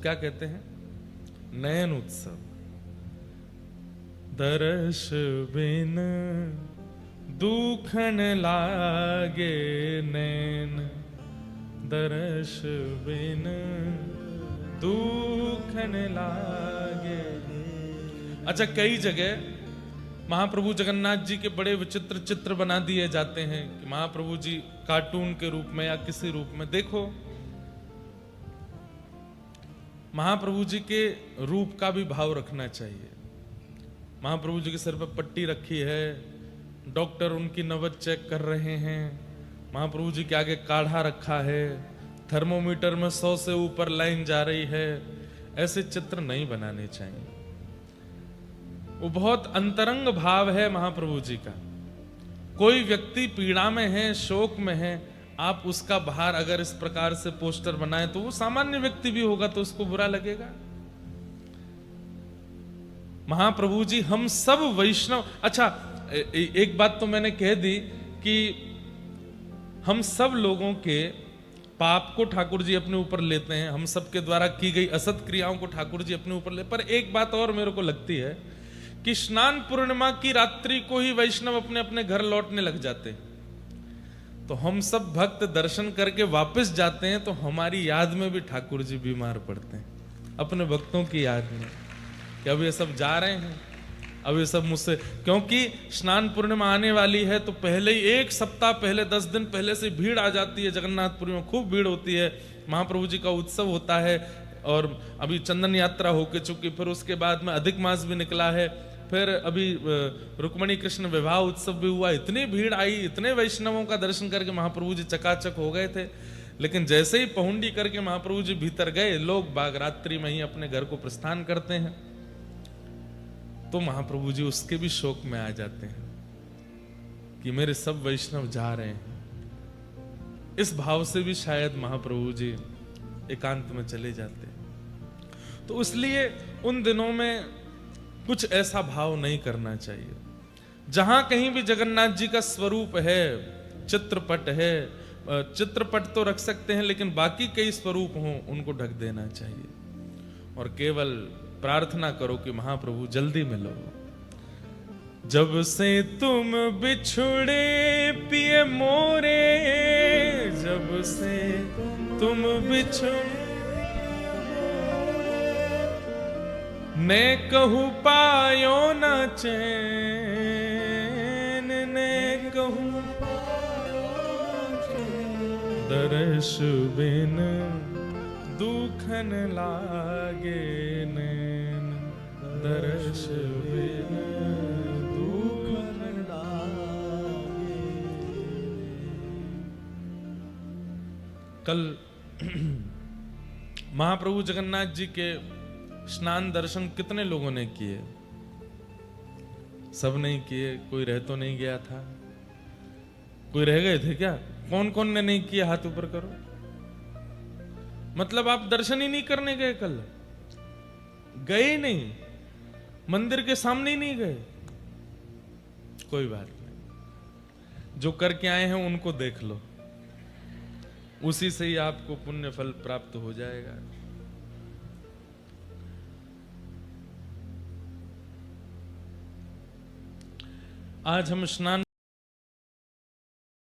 क्या कहते हैं? नयन उत्सव। दर्श बिन दुखन लागे नैन, दर्श बिन दुखन लागे। अच्छा, कई जगह महाप्रभु जगन्नाथ जी के बड़े विचित्र चित्र बना दिए जाते हैं कि महाप्रभु जी कार्टून के रूप में या किसी रूप में। देखो, महाप्रभु जी के रूप का भी भाव रखना चाहिए। महाप्रभु जी के सिर पर पट्टी रखी है, डॉक्टर उनकी नबज चेक कर रहे हैं, महाप्रभु जी के आगे काढ़ा रखा है, थर्मोमीटर में 100 से ऊपर लाइन जा रही है। ऐसे चित्र नहीं बनाने चाहिए। वो बहुत अंतरंग भाव है महाप्रभु जी का। कोई व्यक्ति पीड़ा में है, शोक में है, आप उसका बाहर अगर इस प्रकार से पोस्टर बनाए तो वो सामान्य व्यक्ति भी होगा तो उसको बुरा लगेगा। महाप्रभु जी हम सब वैष्णव। अच्छा, एक बात तो मैंने कह दी कि हम सब लोगों के पाप को ठाकुर जी अपने ऊपर लेते हैं, हम सब के द्वारा की गई असत क्रियाओं को ठाकुर जी अपने ऊपर ले। पर एक बात और मेरे को लगती है कि स्नान पूर्णिमा की रात्रि को ही वैष्णव अपने अपने घर लौटने लग जाते हैं। तो हम सब भक्त दर्शन करके वापस जाते हैं तो हमारी याद में भी ठाकुर जी बीमार पड़ते हैं, अपने भक्तों की याद में कि अब ये सब जा रहे हैं, अब ये सब मुझसे। क्योंकि स्नान पूर्णिमा आने वाली है तो पहले ही 1 सप्ताह पहले, 10 दिन पहले से भीड़ आ जाती है। जगन्नाथपुरी में खूब भीड़ होती है, महाप्रभु जी का उत्सव होता है। और अभी चंदन यात्रा होके चुकी, फिर उसके बाद में अधिक मास भी निकला है, फिर अभी रुक्मणी कृष्ण विवाह उत्सव भी हुआ। इतनी भीड़ आई, इतने वैष्णवों का दर्शन करके महाप्रभु जी चकाचक हो गए थे। लेकिन जैसे ही पहुंडी करके महाप्रभु जी भीतर गए, लोग बाग रात्रि में ही अपने घर को प्रस्थान करते हैं, तो महाप्रभु जी उसके भी शोक में आ जाते हैं कि मेरे सब वैष्णव जा रहे हैं। इस भाव से भी शायद महाप्रभु जी एकांत में चले जाते हैं। तो इसलिए उन दिनों में कुछ ऐसा भाव नहीं करना चाहिए। जहां कहीं भी जगन्नाथ जी का स्वरूप है, चित्रपट है, चित्रपट तो रख सकते हैं, लेकिन बाकी कई स्वरूप हों उनको ढक देना चाहिए और केवल प्रार्थना करो कि महाप्रभु जल्दी मिलो। जब से तुम बिछुड़े पिए मोरे, जब से तुम बिछुड़े ने कहूं पायो न चैन, ने कहूं दर्श बिन दुखन लागे नैन, दर्श बिन दुखन लागे। कल महाप्रभु जगन्नाथ जी के स्नान दर्शन कितने लोगों ने किए? सब नहीं किए। कोई रह तो नहीं गया था? कोई रह गए थे क्या? कौन कौन ने नहीं किया, हाथ ऊपर करो। मतलब आप दर्शन ही नहीं करने गए, कल गए नहीं, मंदिर के सामने ही नहीं गए। कोई बात नहीं, जो करके आए हैं उनको देख लो, उसी से ही आपको पुण्य फल प्राप्त हो जाएगा। आज हम स्नान